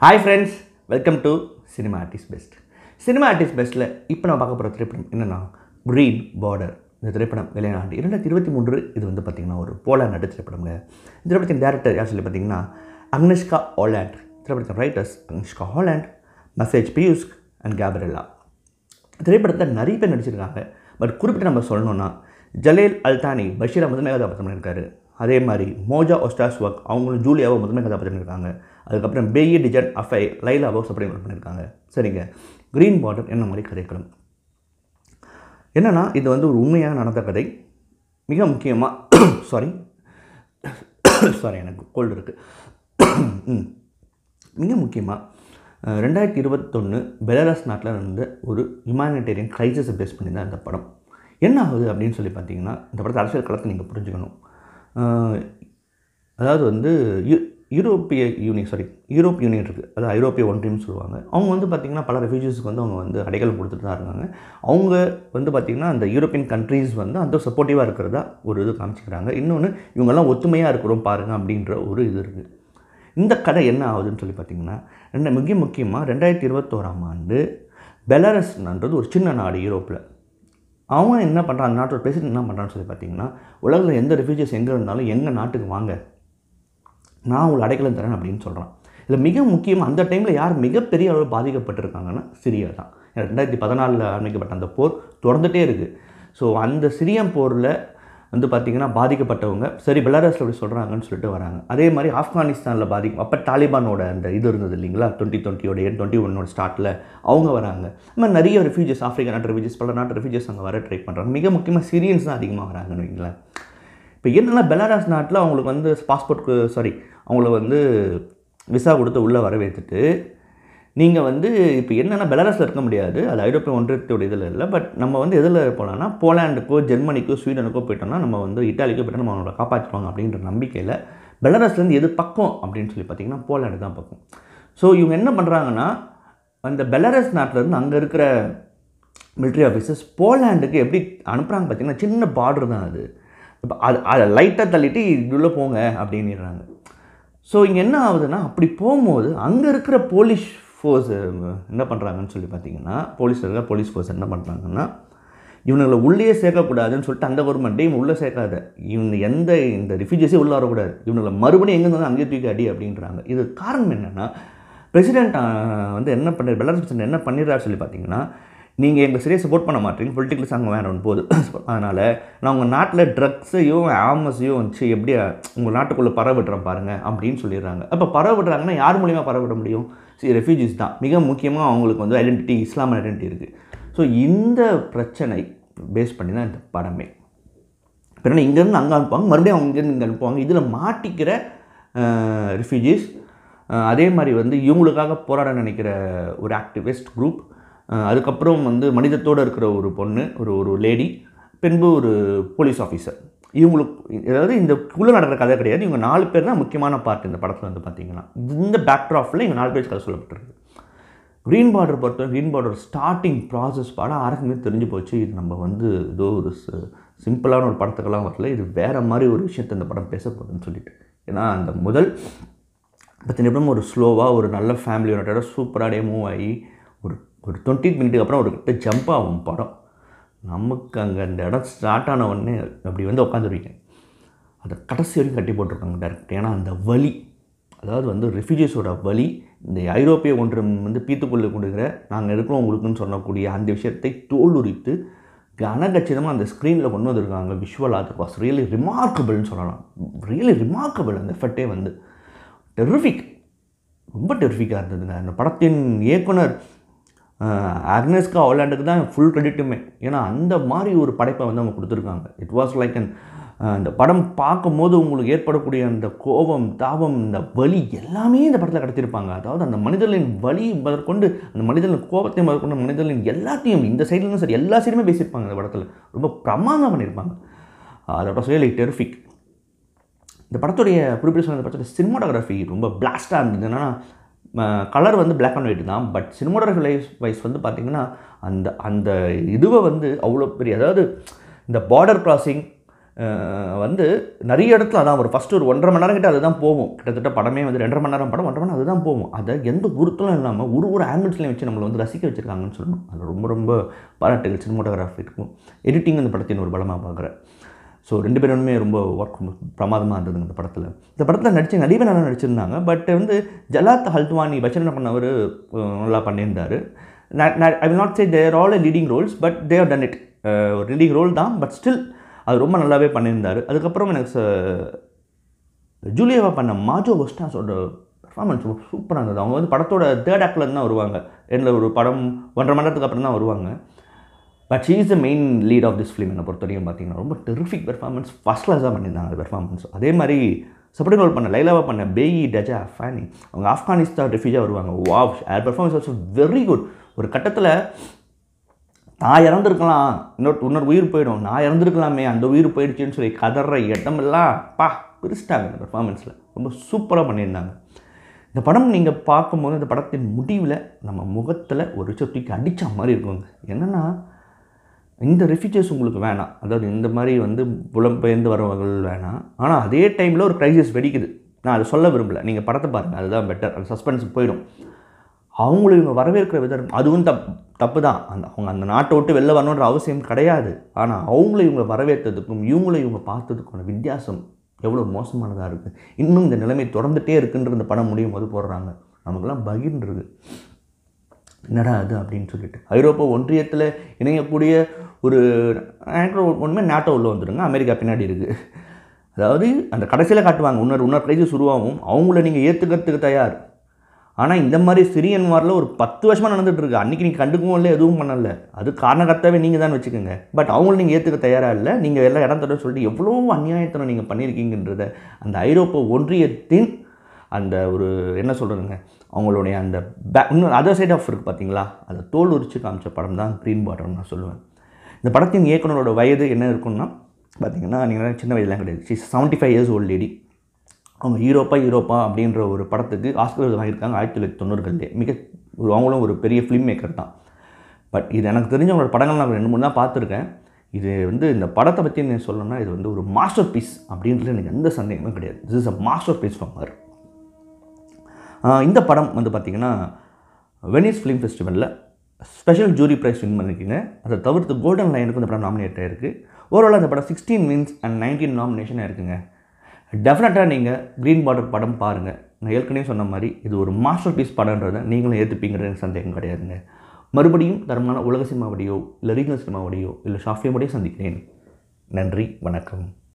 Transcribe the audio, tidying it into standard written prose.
Hi friends, welcome to Cinema Artist Best. Cinema Artist Bestல இப்போ நான் பார்க்க போகிற திரைப்படம் என்னென்னா Green Border. இந்த திரைப்படம் வெளியாண்டு 2023 இது வந்து பார்த்திங்கன்னா ஒரு போலாண்ட் நாட்டு திரைப்படம்ங்க. இந்த திரைப்படத்தின் டேரக்டர் யார் சொல்லி பார்த்தீங்கன்னா அக்னிஷ்கா ஹாலண்ட். திரைப்படத்தின் writers Agnieszka Holland, Maciej Pisuk and Gabriela. திரைப்படத்தில் நிறைய பேர் நடிச்சிருக்காங்க. பட் குறிப்பிட்டு நம்ம சொல்லணும்னா ஜலேல் அல்தானி பஷீரா முதன்மை கதாபாத்திரம் பண்ணியிருக்காரு. அதே மாதிரி மோஜா ஒஸ்டாஸ்வக் அவங்களும் ஜூலியாவை முதன்மை கதாபாத்திரம் பண்ணியிருக்காங்க. அதுக்கப்புறம் பேயி டிஜன் அஃபை லைலாவோ சப்போர்ட் பண்ணியிருக்காங்க. சரிங்க, க்ரீன் பார்டர் என்ன மாதிரி கதைக்களம் என்னென்னா இது வந்து ஒரு உண்மையாக நடந்த கதை. மிக முக்கியமாக சாரி எனக்கு கோல்டு இருக்குது. மிக முக்கியமாக 2021 பெலாரஸ் நாட்டில் இருந்த ஒரு ஹியூமானிட்டேரியன் கிரைசிஸை பேஸ் பண்ணி தான் இந்த படம். என்ன ஆகுது அப்படின்னு சொல்லி பார்த்தீங்கன்னா, இந்த படத்தை அரசியல் களத்தை நீங்கள் புரிஞ்சுக்கணும். அதாவது வந்து யூரோப் யூனியன் இருக்குது, அதாவது ஐரோப்பிய ஒன்றியம்னு சொல்லுவாங்க. அவங்க வந்து பார்த்திங்கன்னா பல ரெஃப்யூஜிஸ்க்கு வந்து அவங்க வந்து அடைக்கலம் கொடுத்துட்டு தான் இருக்காங்க. அவங்க வந்து பார்த்திங்கன்னா அந்த யூரோப்பியன் கண்ட்ரீஸ் வந்து அந்த சப்போர்ட்டிவாக இருக்கிறதா ஒரு இது காமிச்சிக்கிறாங்க. இன்னொன்று இவங்கெல்லாம் ஒத்துமையாக இருக்கிறோம் பாருங்கள் அப்படின்ற ஒரு இது இருக்குது. இந்த கதை என்ன ஆகுதுன்னு சொல்லி பார்த்திங்கன்னா, மிக முக்கியமாக 2021 பெலாரஸ்ன்றது ஒரு சின்ன நாடு யூரோப்பில். அவங்க என்ன பண்ணுறான், அந்த நாட்டோட பிரசிடென்ட் என்ன பண்ணுறான்னு சொல்லி பார்த்தீங்கன்னா, உலகில் எந்த ரெஃப்யூஜிஸ் எங்கே இருந்தாலும் எங்கள் நாட்டுக்கு வாங்க, நான் உங்களுக்கு அடைக்கலம் தரேன் அப்படின்னு சொல்கிறான். இதில் மிக முக்கியமாக அந்த டைமில் யார் மிகப்பெரிய அளவு பாதிக்கப்பட்டிருக்காங்கன்னா சிரியா தான். 2014 ஆரம்பிக்கப்பட்ட அந்த போர் தொடர்ந்துகிட்டே இருக்குது. ஸோ அந்த சிரியன் போரில் வந்து பார்த்திங்கன்னா பாதிக்கப்பட்டவங்க சரி பெலாரஸில் அப்படி சொல்கிறாங்கன்னு சொல்லிட்டு வராங்க. அதே மாதிரி ஆப்கானிஸ்தானில் அப்போ தாலிபானோட அந்த இது இருந்தது இல்லைங்களா, 2020 21 ஸ்டார்ட்டில் அவங்க வராங்க. அது மாதிரி நிறைய ரெஃப்யூஜிஸ், ஆஃப்ரிக்கா நாட்டு ரெஃப்யூஜிஸ், பல நாட்டு ரெஃப்யூஜிஸ் அங்கே வர ட்ரை பண்ணுறாங்க. மிக முக்கியமாக சிரியன்ஸ் தான் அதிகமாக வராங்கன்னு வைங்களேன். இப்போ என்னென்னா பெலாரஸ் நாட்டில் அவங்களுக்கு வந்து அவங்களுக்கு வந்து விசா கொடுத்து உள்ளே வரவேற்றுட்டு நீங்கள் வந்து இப்போ என்னென்னா பெலாரஸில் இருக்க முடியாது, அது ஐரோப்பிய ஒன்றியத்தோட இதில் இல்லை. பட் நம்ம வந்து எதில் போகலான்னா போலாண்டுக்கோ ஜெர்மனிக்கோ ஸ்வீடனுக்கோ போயிட்டோம்னா நம்ம வந்து இட்டாலிக்கோ போய்ட்டோம், நம்ம அவங்கள காப்பாற்றுவாங்க அப்படின்ற நம்பிக்கையில் பெலாரஸ்லேருந்து எது பக்கம் அப்படின்னு சொல்லி பார்த்திங்கன்னா போலாண்டு தான் பக்கம். ஸோ இவங்க என்ன பண்ணுறாங்கன்னா, அந்த பெலாரஸ் நாட்டிலேருந்து அங்கே இருக்கிற மிலிட்ரி ஆஃபீஸர்ஸ் போலாண்டுக்கு எப்படி அனுப்புகிறாங்க பார்த்திங்கன்னா, சின்ன பார்டர் தான் அது. இப்போ அதை லைட்டாக தள்ளிட்டு இதுள்ளே போங்க அப்படின்னுறாங்க. ஸோ இங்கே என்ன ஆகுதுன்னா, அப்படி போகும்போது அங்கே இருக்கிற போலீஸ் ஃபோர்ஸ் என்ன பண்ணுறாங்கன்னு சொல்லி பார்த்தீங்கன்னா, போலீஸ் ஃபோர்ஸ் என்ன பண்ணுறாங்கன்னா, இவனுங்களை உள்ளே சேர்க்கக்கூடாதுன்னு சொல்லிட்டு அந்த கவர்மெண்ட்டே இவங்க உள்ளே சேர்க்காத, இவங்க இந்த ரிஃப்யூஜிஸே உள்ளே வரக்கூடாது, இவங்களை மறுபடியும் எங்கே வந்து அங்கேயே தூக்கி அடி அப்படின்றாங்க. இது காரணம் என்னென்னா, பிரசிடெண்ட் வந்து என்ன பண்ணுற பெலாரஸ் பிரசிடெண்ட் என்ன பண்ணிடுறாரு சொல்லி பார்த்தீங்கன்னா, நீங்கள் எங்கள் சரியாக சப்போர்ட் பண்ண மாட்டீங்க, பொலிட்டிக்கல்ஸ் அங்கே வேணும் போது, அதனால் நான் உங்கள் நாட்டில் ட்ரக்ஸையும் ஆமஸையும் வச்சு எப்படி உங்கள் நாட்டுக்குள்ளே பரவிடுறேன் பாருங்கள் அப்படின்னு சொல்லிடுறாங்க. அப்போ பரவிடுறாங்கன்னா யார் மூலிமா பரவிட முடியும்? ரெஃப்யூஜிஸ் தான். மிக முக்கியமாக அவங்களுக்கு வந்து ஐடென்டிட்டி, இஸ்லாமிய ஐடென்டிட்டி இருக்குது. ஸோ இந்த பிரச்சனை பேஸ் பண்ணி தான் இந்த படமே. இப்போ இங்கேருந்து அங்கே அனுப்புவாங்க, மறுபடியும் அவங்க இங்கேருந்து இங்கே அனுப்புவாங்க. இதில் மாட்டிக்கிற ரெஃப்யூஜிஸ், அதே மாதிரி வந்து இவங்களுக்காக போராட நினைக்கிற ஒரு ஆக்டிவிஸ்ட் குரூப், அதுக்கப்புறம் வந்து மனிதத்தோடு இருக்கிற ஒரு பொண்ணு, ஒரு லேடி, பின்பு ஒரு போலீஸ் ஆஃபீஸர். இவங்களுக்கு அதாவது இந்த குள்ள நடக்கிற கதை கிடையாது. இவங்க 4 பேர் தான் முக்கியமான பார்ட் இந்த படத்தில் வந்து பார்த்திங்கன்னா. இந்த பேக்ட்ராஃபில் இவங்க 4 பேர் கதை சொல்லப்பட்டிருக்கு. Green border green border starting process படம் ஆரம்பமே தெரிஞ்சு போச்சு. இது நம்ம வந்து ஏதோ ஒரு சிம்பிளான ஒரு படத்துக்கெல்லாம் வரல, இது வேறு மாதிரி ஒரு விஷயத்தை இந்த படம் பேச போகுதுன்னு சொல்லிட்டு. ஏன்னா அந்த முதல் 10 நிமிடம் ஒரு ஸ்லோவாக ஒரு நல்ல ஃபேமிலி ஓரியன்டடாக சூப்பராக மூவ் ஆகி ஒரு 20 மினிட்டுக்கு அப்புறம் ஒரு கிட்ட ஜம்ப் ஆகும் படம். நமக்கு அங்கே அந்த இடம் ஸ்டார்ட் ஆன உடனே அப்படி வந்து உட்காந்துருவீங்க. அதை கடைசி வரைக்கும் கட்டி போட்டிருக்காங்க டேரக்ட். ஏன்னா அந்த வலி, அதாவது வந்து ரெஃப்யூஜிஸோட வலி, இந்த ஐரோப்பிய ஒன்றியம் வந்து பீத்துக்குள்ளே கொடுக்குற நாங்கள் இருக்கிறோம் உங்களுக்குன்னு சொல்லக்கூடிய அந்த விஷயத்தை தோல் உரித்து கனகச்சிதமாக அந்த ஸ்க்ரீனில் கொண்டு வந்திருக்காங்க. விஷுவல் ஆர்ட் வாஸ் ரியலி ரிமார்க்கபிள்னு சொல்லலாம். Really remarkable. அந்த எஃபெக்டே வந்து டெரிஃபிக், ரொம்ப டெரிஃபிக்காக இருந்ததுங்க. அந்த படத்தின் இயக்குனர் அக்னிஷ்கா ஹாலண்டுக்கு தான் ஃபுல் கிரெடிட்டுமே. ஏன்னா அந்த மாதிரி ஒரு படைப்பை வந்து அவங்க கொடுத்துருக்காங்க. இட் வாஸ் லைக் அந்த படம் பார்க்கும்போது உங்களுக்கு ஏற்படக்கூடிய அந்த கோபம், தாபம், இந்த வலி எல்லாமே இந்த படத்தில் கடத்திருப்பாங்க. அதாவது அந்த மனிதர்களின் வலி முதற்கொண்டு, அந்த மனிதர்களின் கோபத்தை முதற்கொண்டு, மனிதர்களின் எல்லாத்தையும் இந்த சைட்லேருந்து சரி எல்லா சைடுமே பேசியிருப்பாங்க. இந்த படத்தில் ரொம்ப பிரமாதம் பண்ணியிருப்பாங்க. அதோட ரியலி டெரிஃபிக். இந்த படத்துடைய குறிப்பிட்ட சொன்ன படத்தோட சினிமாட்டோகிராஃபி ரொம்ப பிளாஸ்டாக இருந்தது. என்னன்னா கலர் வந்து பிளாக் அண்ட் ஒயிட் தான், பட் சினிமாட்டோகிராஃபி வைஸ் வந்து பார்த்திங்கன்னா அந்த இதுவை வந்து அவ்வளோ பெரிய, அதாவது இந்த பார்டர் கிராசிங், வந்து நிறைய இடத்துல அதான் ஒரு ஃபஸ்ட்டு ஒரு 1.5 மணி நேரம் கிட்ட அதுதான் போகும். கிட்டத்தட்ட படமே வந்து 2.5 மணி நேரம் படம், 1.5 மணி நேரம் அதுதான் போகும். அதை எந்த குருத்தலும் இல்லாமல் ஒரு ஆங்கிள்ஸ்லையும் வச்சு நம்மளை வந்து ரசிக்க வச்சுருக்காங்கன்னு சொல்லணும். அது ரொம்ப ரொம்ப பாராட்டுகள் சினிமோட்டோகிராஃபிக்கும். எடிட்டிங் அந்த படத்தின் ஒரு பலமாக பார்க்குறேன். ஸோ 2 பேருமே ரொம்ப ஒர்க் பிரமாதமாக இருந்ததுங்க இந்த படத்தில். இந்த படத்தில் நடித்த நடிகை நல்லா நடிச்சிருந்தாங்க. பட் வந்து ஜலாத் ஹல்த்வானி பச்சனை பண்ணவர் நல்லா பண்ணியிருந்தார். I will not say their all leading roles, but they have done it. ஒரு லீடிங் ரோல் தான், பட் ஸ்டில் அது ரொம்ப நல்லாவே பண்ணியிருந்தார். அதுக்கப்புறம் எனக்கு ஜூலியாவா பண்ண மாஜோ கொஸ்டாஸோட பெர்ஃபார்மன்ஸ் ரொம்ப சூப்பராக இருந்தது. அவங்க வந்து படத்தோட 3rd ஆக்ட்லேருந்து தான் வருவாங்க. எண்டில் ஒரு படம் 1.5 மணி நேரத்துக்கு அப்புறம் தான் வருவாங்க. But she is the main lead of this film. என்னை பொறுத்த வரைக்கும் பார்த்தீங்கன்னா ரொம்ப டெரிஃபிக் பெர்ஃபார்மன்ஸ், ஃபஸ்ட் கிளாஸாக பண்ணியிருந்தாங்க அந்த பெர்ஃபார்மன்ஸ். அதே மாதிரி சப்போர்ட்டிங் ரோல் பண்ண லைலாவாக பண்ண பேயி டஜா ஃபேனி, அவங்க ஆப்கானிஸ்தான் ரெஃப்யூஜாக வருவாங்க. வாவ், ஏர் பெர்ஃபார்மன்ஸ் ஆல்சோ வெரி குட். ஒரு கட்டத்தில் நான் இறந்துருக்கலாம், இன்னொரு உயிர் போயிடும், நான் இறந்துருக்கலாமே, அந்த உயிர் போயிடுச்சுன்னு சொல்லி கதற இடமெல்லாம் பிரிச்சிட்டாங்க இந்த பெர்ஃபார்மன்ஸில். ரொம்ப சூப்பராக பண்ணியிருந்தாங்க. இந்த படம் நீங்கள் பார்க்கும்போது இந்த படத்தின் முடிவில் நம்ம முகத்தில் ஒரு விஷயம் தூக்கி அடித்த மாதிரி இருக்குங்க. என்னென்னா, இந்த ரெஃப்யூஜிஸ் உங்களுக்கு வேணாம், அதாவது இந்த மாதிரி வந்து புலம்பெயர்ந்து வரவர்கள் வேணாம். ஆனால் அதே டைமில் ஒரு க்ரைசிஸ் வெடிக்குது. நான் அதை சொல்ல விரும்பலை, நீங்கள் படத்தை பாருங்கள், அதுதான் பெட்டர். அது சஸ்பென்ஸ் போயிடும். அவங்கள இவங்க வரவேற்கிற விதம் அதுவும் தப்பு தான். அவங்க அந்த நாட்டை விட்டு வெளில வரணுன்ற அவசியம் கிடையாது. ஆனால் அவங்கள இவங்க வரவேற்றதுக்கும் இவங்கள இவங்க பார்த்ததுக்கான வித்தியாசம் எவ்வளோ மோசமானதாக இருக்குது. இன்னும் இந்த நிலைமை தொடர்ந்துகிட்டே இருக்குன்ற இந்த படம் முடியும் போது போடுறாங்க. நமக்கெல்லாம் பகிர்ந்துருக்கு, என்னடா அது அப்படின்னு சொல்லிட்டு. ஐரோப்பா ஒன்றியத்தில் இணையக்கூடிய ஒரு ஒன்றுமே நாட்டோ உள்ள வந்துடுங்க, அமெரிக்கா பின்னாடி இருக்குது. அதாவது அந்த கடைசியில் காட்டுவாங்க இன்னொரு கிரைசிஸ் உருவாகும், அவங்கள நீங்கள் ஏற்றுக்கிறதுக்கு தயார். ஆனால் இந்த மாதிரி சிரியன் வாரில் ஒரு 10 வருஷமாக நடந்துகிட்ருக்கு. அன்றைக்கி நீங்கள் கண்டுக்கவும் இல்லை, எதுவும் பண்ணலை. அது காரணகர்த்தாவே நீங்கள் தான் வச்சுக்கோங்க. பட் அவங்கள நீங்கள் ஏற்றுக்க தயாராக இல்லை. நீங்கள் எல்லாம் இடம் தர சொல்லிட்டு எவ்வளோ அநியாயத்தனம் நீங்கள் பண்ணியிருக்கீங்கன்றத அந்த ஐரோப்பா ஒன்றியத்தின் அந்த ஒரு என்ன சொல்கிறதுங்க, அவங்களுடைய அந்த இன்னும் அதர் சைட் ஆஃப் இருக்குது பார்த்தீங்களா, அதை தோல் உரிச்சு காமிச்ச படம் தான் க்ரீன் பாட்டம் நான் சொல்லுவேன். இந்த படத்தின் இயக்குனரோட வயது என்ன இருக்குன்னா பார்த்தீங்கன்னா, நீங்கள் சின்ன வயதுலாம் கிடையாது, 75 years old லேடி. அவங்க யூரோப்பா அப்படின்ற ஒரு படத்துக்கு ஆஸ்கர் விருது வாங்கியிருக்காங்க 1990களிலே. அவங்களும் ஒரு பெரிய ஃபிலிம் மேக்கர் தான். பட் இது எனக்கு தெரிஞ்சவங்களோட படங்கள் நான் 2-3 தான் பார்த்துருக்கேன். இது வந்து இந்த படத்தை பற்றி நான் சொல்லணும்னா, இது வந்து ஒரு மாஸ்டர் பீஸ் அப்படின்றது எனக்கு எந்த சந்தேகமும் கிடையாது. This is a masterpiece from her. இந்த படம் வந்து பார்த்திங்கன்னா வெனிஸ் ஃபிலிம் ஃபெஸ்டிவலில் ஸ்பெஷல் ஜூரி ப்ரைஸ் வின் பண்ணியிருக்கீங்க. அதை தவிர்த்து கோல்டன் லைனுக்கு இந்த படம் நாமினேட் ஆகிருக்கு. ஓவரால் அந்த படம் 16 வின்ஸ் அண்ட் 19 நாமினேஷன் இருக்குங்க. டெஃபினட்டாக நீங்கள் க்ரீன் பார்டர் படம் பாருங்கள். நான் ஏற்கனவே சொன்ன மாதிரி இது ஒரு மாஸ்டர் பீஸ் படன்றதை நீங்களும் ஏற்றுப்பீங்கிறது சந்தேகம் கிடையாதுங்க. மறுபடியும் தரமான உலக சினிமாவடியோ இல்லை ரீஜனல் சினிமாவடியோ இல்லை ஷாஃபியோடையோ சந்திக்கிறேன். நன்றி, வணக்கம்.